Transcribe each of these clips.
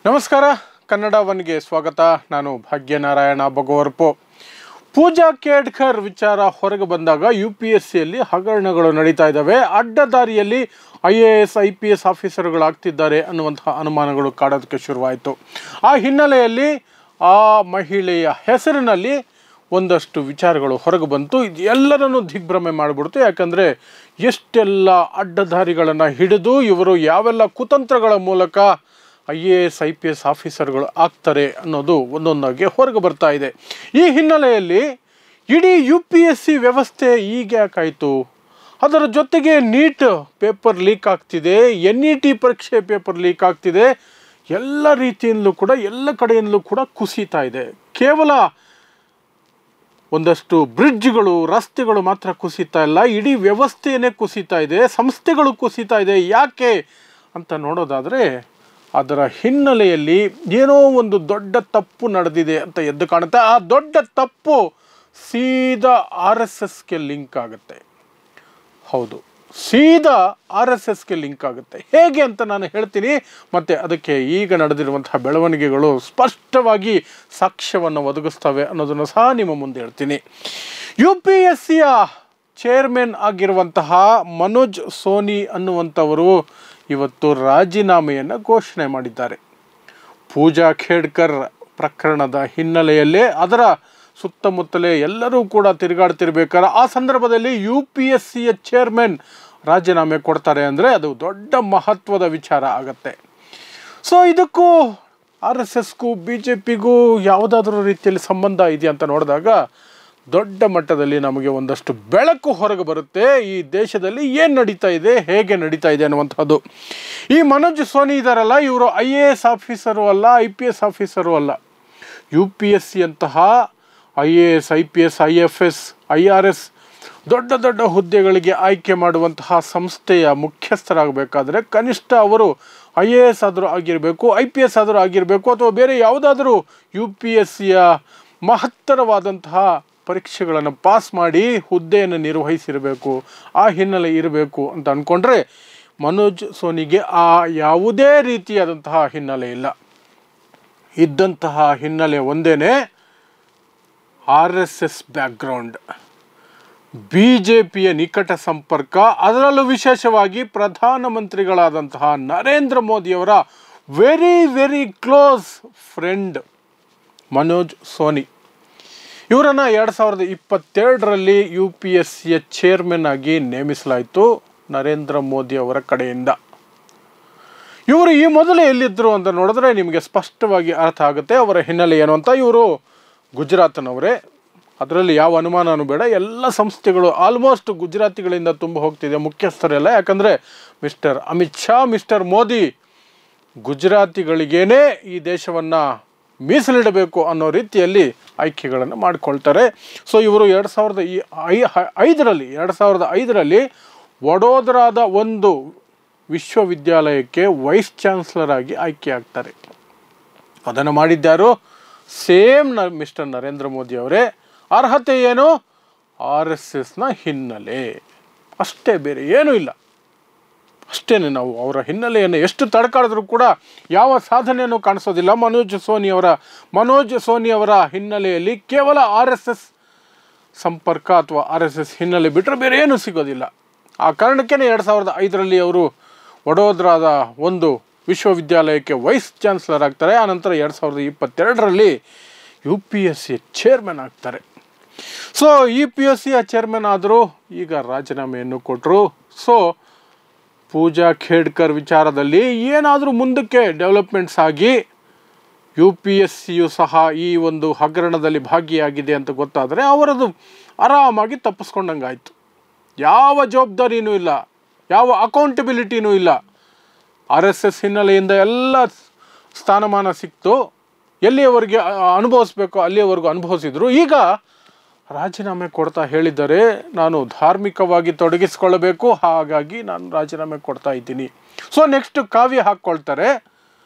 ನಮಸ್ಕಾರ, ಕನ್ನಡ ಒನ್ಗೆ ಸ್ವಾಗತ. ನಾನು ಭಾಗ್ಯನಾರಾಯಣ ಬಗೋವರ್ಪು. ಪೂಜಾ ಖೇಡ್ಕರ್ ವಿಚಾರ ಹೊರಗೆ ಬಂದಾಗ UPSCಯಲ್ಲಿ ಹಗರಣಗಳು ನಡೀತಾ ಇದ್ದಾವೆ, ಅಡ್ಡದಾರಿಯಲ್ಲಿ IAS IPS ಆಫೀಸರ್ಗಳಾಗ್ತಿದ್ದಾರೆ ಅನ್ನುವಂತಹ ಅನುಮಾನಗಳು ಕಾಡೋದಕ್ಕೆ ಶುರುವಾಯಿತು. ಆ ಹಿನ್ನೆಲೆಯಲ್ಲಿ ಆ ಮಹಿಳೆಯ ಹೆಸರಿನಲ್ಲಿ ಒಂದಷ್ಟು ವಿಚಾರಗಳು ಹೊರಗೆ ಬಂತು. ಇದು ಎಲ್ಲರನ್ನೂ ದಿಗ್ಭ್ರಮೆ ಮಾಡಿಬಿಡ್ತು. ಯಾಕಂದರೆ ಎಷ್ಟೆಲ್ಲ ಅಡ್ಡದಾರಿಗಳನ್ನು ಹಿಡಿದು ಇವರು ಯಾವೆಲ್ಲ ಕುತಂತ್ರಗಳ ಮೂಲಕ IAS IPS ಆಫೀಸರ್ಗಳು ಆಗ್ತಾರೆ ಅನ್ನೋದು ಒಂದೊಂದಾಗಿ ಹೊರಗೆ ಬರ್ತಾ ಇದೆ. ಈ ಹಿನ್ನೆಲೆಯಲ್ಲಿ ಇಡೀ UPSC ವ್ಯವಸ್ಥೆ ಈಗ ಯಾಕಾಯಿತು, ಅದರ ಜೊತೆಗೆ ನೀಟ್ ಪೇಪರ್ ಲೀಕ್ ಆಗ್ತಿದೆ, NET ಪರೀಕ್ಷೆ ಪೇಪರ್ ಲೀಕ್ ಆಗ್ತಿದೆ, ಎಲ್ಲ ರೀತಿಯಿಂದಲೂ ಕೂಡ ಎಲ್ಲ ಕಡೆಯಿಂದಲೂ ಕೂಡ ಕುಸಿತಾ ಇದೆ. ಕೇವಲ ಒಂದಷ್ಟು ಬ್ರಿಡ್ಜ್ಗಳು ರಸ್ತೆಗಳು ಮಾತ್ರ ಕುಸಿತಾ ಇಲ್ಲ, ಇಡೀ ವ್ಯವಸ್ಥೆಯೇ ಕುಸಿತಾ ಇದೆ, ಸಂಸ್ಥೆಗಳು ಕುಸಿತಾ ಇದೆ. ಯಾಕೆ ಅಂತ ನೋಡೋದಾದರೆ ಅದರ ಹಿನ್ನೆಲೆಯಲ್ಲಿ ಏನೋ ಒಂದು ದೊಡ್ಡ ತಪ್ಪು ನಡೆದಿದೆ ಅಂತ ಎದ್ದು ಕಾಣುತ್ತೆ. ಆ ದೊಡ್ಡ ತಪ್ಪು ಸೀದಾ RSSಗೆ ಲಿಂಕ್ ಆಗುತ್ತೆ. ಹೌದು, ಸೀದಾ RSSಗೆ ಲಿಂಕ್ ಆಗುತ್ತೆ. ಹೇಗೆ ಅಂತ ನಾನು ಹೇಳ್ತೀನಿ. ಮತ್ತು ಅದಕ್ಕೆ ಈಗ ನಡೆದಿರುವಂತಹ ಬೆಳವಣಿಗೆಗಳು ಸ್ಪಷ್ಟವಾಗಿ ಸಾಕ್ಷ್ಯವನ್ನು ಒದಗಿಸ್ತವೆ ಅನ್ನೋದನ್ನು ಸಹ ನಿಮ್ಮ ಮುಂದೆ ಹೇಳ್ತೀನಿ. UPSCಯ ಚೇರ್ಮನ್ ಆಗಿರುವಂತಹ ಮನೋಜ್ ಸೋನಿ ಅನ್ನುವಂಥವರು ಇವತ್ತು ರಾಜೀನಾಮೆಯನ್ನು ಘೋಷಣೆ ಮಾಡಿದ್ದಾರೆ. ಪೂಜಾ ಖೇಡ್ಕರ್ ಪ್ರಕರಣದ ಹಿನ್ನೆಲೆಯಲ್ಲೇ ಅದರ ಸುತ್ತಮುತ್ತಲೇ ಎಲ್ಲರೂ ಕೂಡ ತಿರುಗಾಡ್ತಿರ್ಬೇಕಾದ್ರೆ ಆ ಸಂದರ್ಭದಲ್ಲಿ UPSCಯ ಚೇರ್ಮನ್ ರಾಜೀನಾಮೆ ಕೊಡ್ತಾರೆ ಅಂದರೆ ಅದು ದೊಡ್ಡ ಮಹತ್ವದ ವಿಚಾರ ಆಗತ್ತೆ. ಸೊ ಇದಕ್ಕೂ RSSಗೂ BJPಗೂ ಯಾವುದಾದ್ರೂ ರೀತಿಯಲ್ಲಿ ಸಂಬಂಧ ಇದೆಯಾ ಅಂತ ನೋಡಿದಾಗ ದೊಡ್ಡ ಮಟ್ಟದಲ್ಲಿ ನಮಗೆ ಒಂದಷ್ಟು ಬೆಳಕು ಹೊರಗೆ ಬರುತ್ತೆ. ಈ ದೇಶದಲ್ಲಿ ಏನು ನಡೀತಾ ಇದೆ, ಹೇಗೆ ನಡೀತಾ ಇದೆ ಅನ್ನುವಂಥದ್ದು. ಈ ಮನೋಜ್ ಸೋನಿ ಇದ್ದಾರಲ್ಲ, ಇವರು IAS ಆಫೀಸರು ಅಲ್ಲ, IPS ಆಫೀಸರು ಅಲ್ಲ. UPSC ಅಂತಹ IAS IPS IFS IRS ದೊಡ್ಡ ದೊಡ್ಡ ಹುದ್ದೆಗಳಿಗೆ ಆಯ್ಕೆ ಮಾಡುವಂತಹ ಸಂಸ್ಥೆಯ ಮುಖ್ಯಸ್ಥರಾಗಬೇಕಾದ್ರೆ ಕನಿಷ್ಠ ಅವರು IAS ಆದರೂ ಆಗಿರಬೇಕು, IPS ಆದರೂ ಆಗಿರಬೇಕು, ಅಥವಾ ಬೇರೆ ಯಾವುದಾದ್ರೂ UPSCಯ ಮಹತ್ತರವಾದಂತಹ ಪರೀಕ್ಷೆಗಳನ್ನು ಪಾಸ್ ಮಾಡಿ ಹುದ್ದೆಯನ್ನು ನಿರ್ವಹಿಸಿರಬೇಕು. ಆ ಹಿನ್ನೆಲೆ ಇರಬೇಕು ಅಂತ ಅಂದ್ಕೊಂಡ್ರೆ ಮನೋಜ್ ಸೋನಿಗೆ ಆ ಯಾವುದೇ ರೀತಿಯಾದಂತಹ ಹಿನ್ನೆಲೆ ಇಲ್ಲ. ಇದ್ದಂತಹ ಹಿನ್ನೆಲೆ ಒಂದೇ, RSS ಬ್ಯಾಕ್ಗ್ರೌಂಡ್, BJPಯ ನಿಕಟ ಸಂಪರ್ಕ, ಅದರಲ್ಲೂ ವಿಶೇಷವಾಗಿ ಪ್ರಧಾನಮಂತ್ರಿಗಳಾದಂತಹ ನರೇಂದ್ರ ಮೋದಿಯವರ very close friend Manoj Soni. ಇವರನ್ನು 2022ರಲ್ಲಿ UPSCಯ ಚೇರ್ಮನ್ ಆಗಿ ನೇಮಿಸಲಾಯಿತು ನರೇಂದ್ರ ಮೋದಿ ಅವರ ಕಡೆಯಿಂದ. ಇವರು ಈ ಮೊದಲೇ ಎಲ್ಲಿದ್ದರು ಅಂತ ನೋಡಿದ್ರೆ ನಿಮಗೆ ಸ್ಪಷ್ಟವಾಗಿ ಅರ್ಥ ಆಗುತ್ತೆ ಅವರ ಹಿನ್ನೆಲೆ ಏನು ಅಂತ. ಇವರು ಗುಜರಾತ್ನವರೇ, ಅದರಲ್ಲಿ ಯಾವ ಅನುಮಾನವೂ ಬೇಡ. ಎಲ್ಲ ಸಂಸ್ಥೆಗಳು ಆಲ್ಮೋಸ್ಟ್ ಗುಜರಾತಿಗಳಿಂದ ತುಂಬ ಹೋಗ್ತಿದೆ, ಮುಖ್ಯಸ್ಥರೆಲ್ಲ. ಯಾಕಂದರೆ ಮಿಸ್ಟರ್ ಅಮಿತ್ ಶಾ, ಮಿಸ್ಟರ್ ಮೋದಿ ಗುಜರಾತಿಗಳಿಗೇನೆ ಈ ದೇಶವನ್ನು ಮೀಸಲಿಡಬೇಕು ಅನ್ನೋ ರೀತಿಯಲ್ಲಿ ಆಯ್ಕೆಗಳನ್ನು ಮಾಡಿಕೊಳ್ತಾರೆ. ಸೊ ಇವರು 2005ರಲ್ಲಿ ವಡೋದರಾದ ಒಂದು ವಿಶ್ವವಿದ್ಯಾಲಯಕ್ಕೆ ವೈಸ್ ಚಾನ್ಸಲರ್ ಆಗಿ ಆಯ್ಕೆ ಆಗ್ತಾರೆ. ಅದನ್ನು ಮಾಡಿದ್ದಾರು ಸೇಮ್ ಮಿಸ್ಟರ್ ನರೇಂದ್ರ ಮೋದಿ ಅವರೇ. ಅರ್ಹತೆ ಏನು? RSSನ ಹಿನ್ನೆಲೆ ಅಷ್ಟೇ, ಬೇರೆ ಏನೂ ಇಲ್ಲ. ಅಷ್ಟೇ, ನಾವು ಅವರ ಹಿನ್ನೆಲೆಯನ್ನು ಎಷ್ಟು ತಡ್ಕಾಡಿದ್ರೂ ಕೂಡ ಯಾವ ಸಾಧನೆಯನ್ನು ಕಾಣಿಸೋದಿಲ್ಲ. ಮನೋಜ್ ಸೋನಿ ಅವರ ಹಿನ್ನೆಲೆಯಲ್ಲಿ ಕೇವಲ RSS ಸಂಪರ್ಕ ಅಥವಾ RSS ಹಿನ್ನೆಲೆ ಬಿಟ್ಟರೆ ಬೇರೆ ಏನೂ ಸಿಗೋದಿಲ್ಲ. ಆ ಕಾರಣಕ್ಕೇ 2005ರಲ್ಲಿ ಅವರು ವಡೋದರಾದ ಒಂದು ವಿಶ್ವವಿದ್ಯಾಲಯಕ್ಕೆ ವೈಸ್ ಚಾನ್ಸಲರ್ ಆಗ್ತಾರೆ. ಆನಂತರ 2022ರಲ್ಲಿ UPSC ಚೇರ್ಮನ್ ಆಗ್ತಾರೆ. ಸೊ UPSCಯ ಚೇರ್ಮನ್ ಆದರೂ ಈಗ ರಾಜೀನಾಮೆಯನ್ನು ಕೊಟ್ಟರು. ಸೊ ಪೂಜಾ ಖೇಡ್ಕರ್ ವಿಚಾರದಲ್ಲಿ ಏನಾದರೂ ಮುಂದಕ್ಕೆ ಡೆವಲಪ್ಮೆಂಟ್ಸ್ ಆಗಿ UPSCಯು ಸಹ ಈ ಒಂದು ಹಗರಣದಲ್ಲಿ ಭಾಗಿಯಾಗಿದೆ ಅಂತ ಗೊತ್ತಾದರೆ ಅವರದು ಆರಾಮಾಗಿ ತಪ್ಪಿಸ್ಕೊಂಡಂಗೆ ಆಯಿತು. ಯಾವ ಜವಾಬ್ದಾರಿನೂ ಇಲ್ಲ, ಯಾವ ಅಕೌಂಟಬಿಲಿಟಿನೂ ಇಲ್ಲ. RSS ಹಿನ್ನೆಲೆಯಿಂದ ಎಲ್ಲ ಸ್ಥಾನಮಾನ ಸಿಕ್ತು, ಎಲ್ಲಿಯವರೆಗೆ ಅನುಭವಿಸ್ಬೇಕು ಅಲ್ಲಿಯವರೆಗೂ ಅನುಭವಿಸಿದ್ರು. ಈಗ ರಾಜೀನಾಮೆ ಕೊಡ್ತಾ ಹೇಳಿದ್ದಾರೆ, ನಾನು ಧಾರ್ಮಿಕವಾಗಿ ತೊಡಗಿಸ್ಕೊಳ್ಬೇಕು, ಹಾಗಾಗಿ ನಾನು ರಾಜೀನಾಮೆ ಕೊಡ್ತಾ ಇದ್ದೀನಿ. ಸೊ ನೆಕ್ಸ್ಟ್ ಕಾವ್ಯ ಹಾಕ್ಕೊಳ್ತಾರೆ,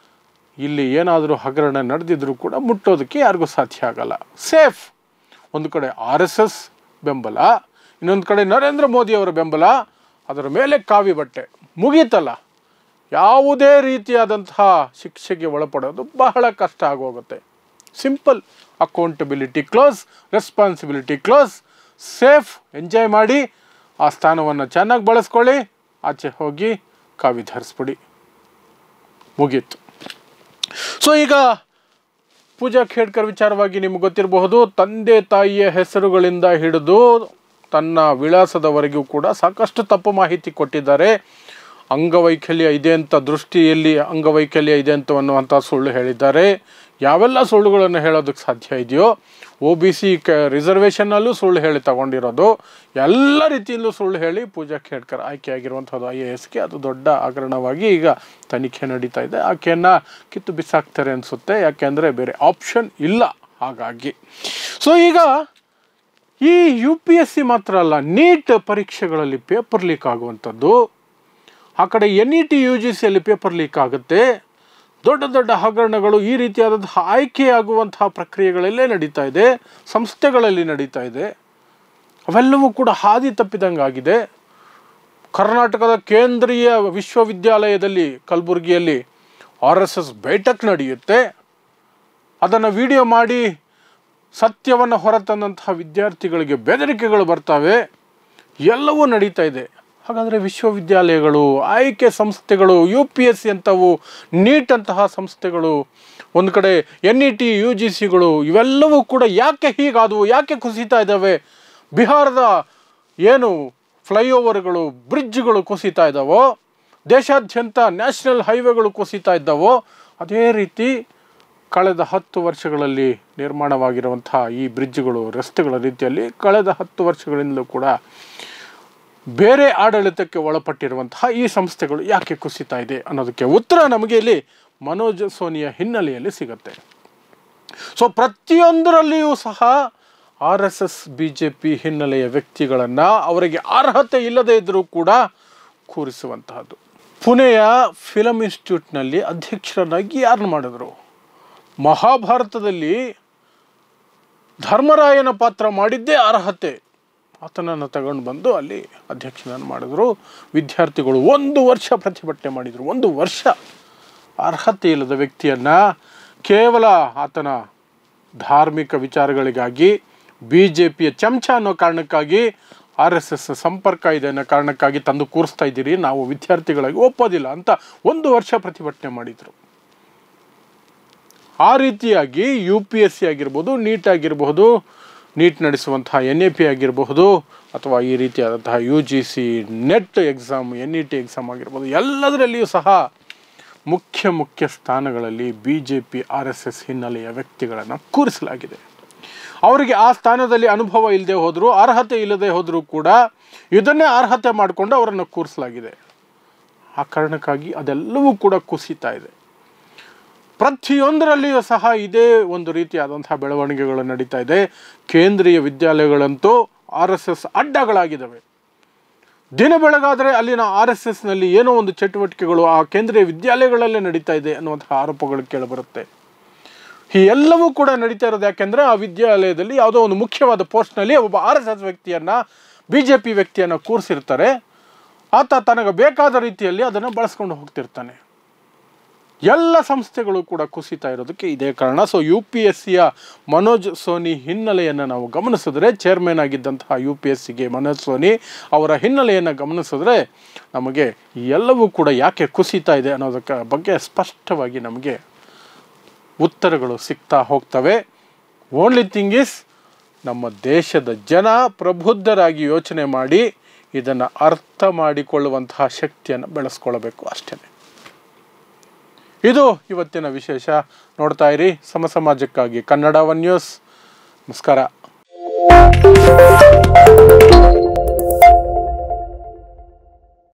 ಇಲ್ಲಿ ಏನಾದರೂ ಹಗರಣ ನಡೆದಿದ್ರೂ ಕೂಡ ಮುಟ್ಟೋದಕ್ಕೆ ಯಾರಿಗೂ ಸಾಧ್ಯ ಆಗಲ್ಲ, ಸೇಫ್. ಒಂದು ಕಡೆ RSS ಬೆಂಬಲ, ಇನ್ನೊಂದು ಕಡೆ ನರೇಂದ್ರ ಮೋದಿ ಅವರ ಬೆಂಬಲ, ಅದರ ಮೇಲೆ ಕಾವಿ ಬಟ್ಟೆ, ಮುಗೀತಲ್ಲ. ಯಾವುದೇ ರೀತಿಯಾದಂತಹ ಶಿಕ್ಷೆಗೆ ಒಳಪಡೋದು ಬಹಳ ಕಷ್ಟ ಆಗೋಗುತ್ತೆ. Simple, accountability close, responsibility close, safe, enjoy ಮಾಡಿ, ಆ ಸ್ಥಾನವನ್ನು ಚೆನ್ನಾಗಿ ಬಳಸ್ಕೊಳ್ಳಿ, ಆಚೆ ಹೋಗಿ ಕಾವಿ ಧರಿಸ್ಬಿಡಿ, ಮುಗೀತು. ಸೊ ಈಗ ಪೂಜಾ ಖೇಡ್ಕರ್ ವಿಚಾರವಾಗಿ ನಿಮ್ಗೆ ಗೊತ್ತಿರಬಹುದು, ತಂದೆ ತಾಯಿಯ ಹೆಸರುಗಳಿಂದ ಹಿಡಿದು ತನ್ನ ವಿಳಾಸದವರೆಗೂ ಕೂಡ ಸಾಕಷ್ಟು ತಪ್ಪು ಮಾಹಿತಿ ಕೊಟ್ಟಿದ್ದಾರೆ. ಅಂಗವೈಕಲ್ಯ ಇದೆ ಅಂತ, ದೃಷ್ಟಿಯಲ್ಲಿ ಅಂಗವೈಕಲ್ಯ ಇದೆ ಅನ್ನುವಂಥ ಸುಳ್ಳು ಹೇಳಿದ್ದಾರೆ. ಯಾವೆಲ್ಲ ಸುಳ್ಳುಗಳನ್ನು ಹೇಳೋದಕ್ಕೆ ಸಾಧ್ಯ ಇದೆಯೋ, OBC ರಿಸರ್ವೇಷನ್ನಲ್ಲೂ ಸುಳ್ಳು ಹೇಳಿ ತಗೊಂಡಿರೋದು, ಎಲ್ಲ ರೀತಿಯಲ್ಲೂ ಸುಳ್ಳು ಹೇಳಿ ಪೂಜಾ ಖೇಡ್ಕರ್ ಆಯ್ಕೆಯಾಗಿರುವಂಥದ್ದು IASಗೆ. ಅದು ದೊಡ್ಡ ಹಗರಣವಾಗಿ ಈಗ ತನಿಖೆ ನಡೀತಾ ಇದೆ. ಆಕೆಯನ್ನು ಕಿತ್ತು ಬಿಸಾಕ್ತಾರೆ ಅನಿಸುತ್ತೆ, ಯಾಕೆಂದರೆ ಬೇರೆ ಆಪ್ಷನ್ ಇಲ್ಲ. ಹಾಗಾಗಿ ಸೊ ಈಗ ಈ UPSC ಮಾತ್ರ ಅಲ್ಲ, ನೀಟ್ ಪರೀಕ್ಷೆಗಳಲ್ಲಿ ಪೇಪರ್ ಲೀಕ್ ಆಗುವಂಥದ್ದು, ಆ ಕಡೆ NET UGCಯಲ್ಲಿ ಪೇಪರ್ ಲೀಕ್ ಆಗುತ್ತೆ. ದೊಡ್ಡ ದೊಡ್ಡ ಹಗರಣಗಳು ಈ ರೀತಿಯಾದಂತಹ ಆಯ್ಕೆಯಾಗುವಂತಹ ಪ್ರಕ್ರಿಯೆಗಳಲ್ಲೇ ನಡೀತಾ ಇದೆ, ಸಂಸ್ಥೆಗಳಲ್ಲಿ ನಡೀತಾ ಇದೆ. ಅವೆಲ್ಲವೂ ಕೂಡ ಹಾದಿ ತಪ್ಪಿದಂಗಾಗಿದೆ. ಕರ್ನಾಟಕದ ಕೇಂದ್ರೀಯ ವಿಶ್ವವಿದ್ಯಾಲಯದಲ್ಲಿ ಕಲಬುರಗಿಯಲ್ಲಿ RSS ಬೈಠಕ್ ನಡೆಯುತ್ತೆ. ಅದನ್ನು ವಿಡಿಯೋ ಮಾಡಿ ಸತ್ಯವನ್ನು ಹೊರತಂದಂತಹ ವಿದ್ಯಾರ್ಥಿಗಳಿಗೆ ಬೆದರಿಕೆಗಳು ಬರ್ತವೆ. ಎಲ್ಲವೂ ನಡೀತಾ ಇದೆ. ಹಾಗಾದರೆ ವಿಶ್ವವಿದ್ಯಾಲಯಗಳು, ಆಯ್ಕೆ ಸಂಸ್ಥೆಗಳು, UPSC ಅಂಥವು, ನೀಟ್ ಅಂತಹ ಸಂಸ್ಥೆಗಳು, ಒಂದು ಕಡೆ NET UGCಗಳು, ಇವೆಲ್ಲವೂ ಕೂಡ ಯಾಕೆ ಹೀಗಾದವು, ಯಾಕೆ ಕುಸಿತಾ ಇದ್ದಾವೆ? ಬಿಹಾರದ ಏನು ಫ್ಲೈಓವರ್ಗಳು, ಬ್ರಿಡ್ಜ್ಗಳು ಕುಸಿತಾ ಇದ್ದಾವೋ, ದೇಶಾದ್ಯಂತ ನ್ಯಾಷನಲ್ ಹೈವೇಗಳು ಕುಸಿತಾ ಇದ್ದಾವೋ, ಅದೇ ರೀತಿ ಕಳೆದ 10 ವರ್ಷಗಳಲ್ಲಿ ನಿರ್ಮಾಣವಾಗಿರುವಂಥ ಈ ಬ್ರಿಡ್ಜ್ಗಳು, ರಸ್ತೆಗಳ ರೀತಿಯಲ್ಲಿ ಕಳೆದ 10 ವರ್ಷಗಳಿಂದಲೂ ಕೂಡ ಬೇರೆ ಆಡಳಿತಕ್ಕೆ ಒಳಪಟ್ಟಿರುವಂತಹ ಈ ಸಂಸ್ಥೆಗಳು ಯಾಕೆ ಕುಸಿತಾ ಇದೆ ಅನ್ನೋದಕ್ಕೆ ಉತ್ತರ ನಮಗೆ ಇಲ್ಲಿ ಮನೋಜ್ ಸೋನಿಯ ಹಿನ್ನೆಲೆಯಲ್ಲಿ ಸಿಗುತ್ತೆ. ಸೊ ಪ್ರತಿಯೊಂದರಲ್ಲಿಯೂ ಸಹ RSS BJP ಹಿನ್ನೆಲೆಯ ವ್ಯಕ್ತಿಗಳನ್ನು ಅವರಿಗೆ ಅರ್ಹತೆ ಇಲ್ಲದೇ ಇದ್ದರೂ ಕೂಡ ಕೂರಿಸುವಂತಹದ್ದು. ಪುಣೆಯ ಫಿಲಮ್ ಇನ್ಸ್ಟಿಟ್ಯೂಟ್ನಲ್ಲಿ ಅಧ್ಯಕ್ಷರನ್ನಾಗಿ ಯಾರನ್ನು ಮಾಡಿದ್ರು? ಮಹಾಭಾರತದಲ್ಲಿ ಧರ್ಮರಾಯನ ಪಾತ್ರ ಮಾಡಿದ್ದೇ ಅರ್ಹತೆ. ಆತನನ್ನು ತಗೊಂಡು ಬಂದು ಅಲ್ಲಿ ಅಧ್ಯಕ್ಷನನ್ನು ಮಾಡಿದ್ರು. ವಿದ್ಯಾರ್ಥಿಗಳು 1 ವರ್ಷ ಪ್ರತಿಭಟನೆ ಮಾಡಿದರು. 1 ವರ್ಷ ಅರ್ಹತೆ ಇಲ್ಲದ ವ್ಯಕ್ತಿಯನ್ನು ಕೇವಲ ಆತನ ಧಾರ್ಮಿಕ ವಿಚಾರಗಳಿಗಾಗಿ, BJPಯ ಚಮಚ ಅನ್ನೋ ಕಾರಣಕ್ಕಾಗಿ, RSS ಸಂಪರ್ಕ ಇದೆ ಅನ್ನೋ ಕಾರಣಕ್ಕಾಗಿ ತಂದು ಕೂರಿಸ್ತಾ ಇದ್ದೀರಿ, ನಾವು ವಿದ್ಯಾರ್ಥಿಗಳಾಗಿ ಒಪ್ಪೋದಿಲ್ಲ ಅಂತ 1 ವರ್ಷ ಪ್ರತಿಭಟನೆ ಮಾಡಿದರು. ಆ ರೀತಿಯಾಗಿ UPSC ಆಗಿರ್ಬೋದು, ನೀಟ್ ಆಗಿರಬಹುದು, ನೀಟ್ ನಡೆಸುವಂತಹ NAP ಆಗಿರಬಹುದು, ಅಥವಾ ಈ ರೀತಿಯಾದಂತಹ UGC net exam, NET exam ಆಗಿರ್ಬೋದು, ಎಲ್ಲದರಲ್ಲಿಯೂ ಸಹ ಮುಖ್ಯ ಸ್ಥಾನಗಳಲ್ಲಿ BJP RSS ಹಿನ್ನೆಲೆಯ ವ್ಯಕ್ತಿಗಳನ್ನು ಕೂರಿಸಲಾಗಿದೆ. ಅವರಿಗೆ ಆ ಸ್ಥಾನದಲ್ಲಿ ಅನುಭವ ಇಲ್ಲದೆ ಹೋದರೂ, ಅರ್ಹತೆ ಇಲ್ಲದೆ ಹೋದರೂ ಕೂಡ ಇದನ್ನೇ ಅರ್ಹತೆ ಮಾಡಿಕೊಂಡು ಅವರನ್ನು ಕೂರಿಸಲಾಗಿದೆ. ಆ ಕಾರಣಕ್ಕಾಗಿ ಅದೆಲ್ಲವೂ ಕೂಡ ಕುಸಿತಾ ಇದೆ. ಪ್ರತಿಯೊಂದರಲ್ಲಿಯೂ ಸಹ ಇದೇ ಒಂದು ರೀತಿಯಾದಂತಹ ಬೆಳವಣಿಗೆಗಳು ನಡೀತಾ ಇದೆ. ಕೇಂದ್ರೀಯ ವಿದ್ಯಾಲಯಗಳಂತೂ RSS ಅಡ್ಡಗಳಾಗಿದ್ದಾವೆ. ದಿನ ಬೆಳಗಾದರೆ ಅಲ್ಲಿನ RSSನಲ್ಲಿ ಏನೋ ಒಂದು ಚಟುವಟಿಕೆಗಳು ಆ ಕೇಂದ್ರೀಯ ವಿದ್ಯಾಲಯಗಳಲ್ಲೇ ನಡೀತಾ ಇದೆ ಅನ್ನುವಂತಹ ಆರೋಪಗಳು ಕೇಳಿಬರುತ್ತೆ. ಈ ಎಲ್ಲವೂ ಕೂಡ ನಡೀತಾ ಇರೋದು ಯಾಕೆಂದರೆ ಆ ವಿದ್ಯಾಲಯದಲ್ಲಿ ಯಾವುದೋ ಒಂದು ಮುಖ್ಯವಾದ ಪೋಸ್ಟ್ನಲ್ಲಿ ಒಬ್ಬ RSS ವ್ಯಕ್ತಿಯನ್ನು, BJP ವ್ಯಕ್ತಿಯನ್ನು ಕೂರಿಸಿರ್ತಾರೆ. ಆತ ತನಗೆ ಬೇಕಾದ ರೀತಿಯಲ್ಲಿ ಅದನ್ನು ಬಳಸ್ಕೊಂಡು ಹೋಗ್ತಿರ್ತಾನೆ. ಎಲ್ಲ ಸಂಸ್ಥೆಗಳು ಕೂಡ ಕುಸಿತಾ ಇರೋದಕ್ಕೆ ಇದೇ ಕಾರಣ. ಸೊ UPSCಯ ಮನೋಜ್ ಸೋನಿ ಹಿನ್ನೆಲೆಯನ್ನು ನಾವು ಗಮನಿಸಿದ್ರೆ, ಚೇರ್ಮನ್ ಆಗಿದ್ದಂತಹ UPSCಗೆ ಮನೋಜ್ ಸೋನಿ ಅವರ ಹಿನ್ನೆಲೆಯನ್ನು ಗಮನಿಸಿದ್ರೆ ನಮಗೆ ಎಲ್ಲವೂ ಕೂಡ ಯಾಕೆ ಕುಸಿತಾ ಇದೆ ಅನ್ನೋದಕ್ಕೆ ಬಗ್ಗೆ ಸ್ಪಷ್ಟವಾಗಿ ನಮಗೆ ಉತ್ತರಗಳು ಸಿಗ್ತಾ ಹೋಗ್ತವೆ. ಓನ್ಲಿ ಥಿಂಗ್ ಇಸ್, ನಮ್ಮ ದೇಶದ ಜನ ಪ್ರಬುದ್ಧರಾಗಿ ಯೋಚನೆ ಮಾಡಿ ಇದನ್ನು ಅರ್ಥ ಮಾಡಿಕೊಳ್ಳುವಂತಹ ಶಕ್ತಿಯನ್ನು ಬೆಳೆಸ್ಕೊಳ್ಬೇಕು ಅಷ್ಟೇ. ಇದು ಇವತ್ತಿನ ವಿಶೇಷ. ನೋಡ್ತಾ ಇರಿ ಸಮಾಜಕ್ಕಾಗಿ ಕನ್ನಡ 1 ನ್ಯೂಸ್. ನಮಸ್ಕಾರ.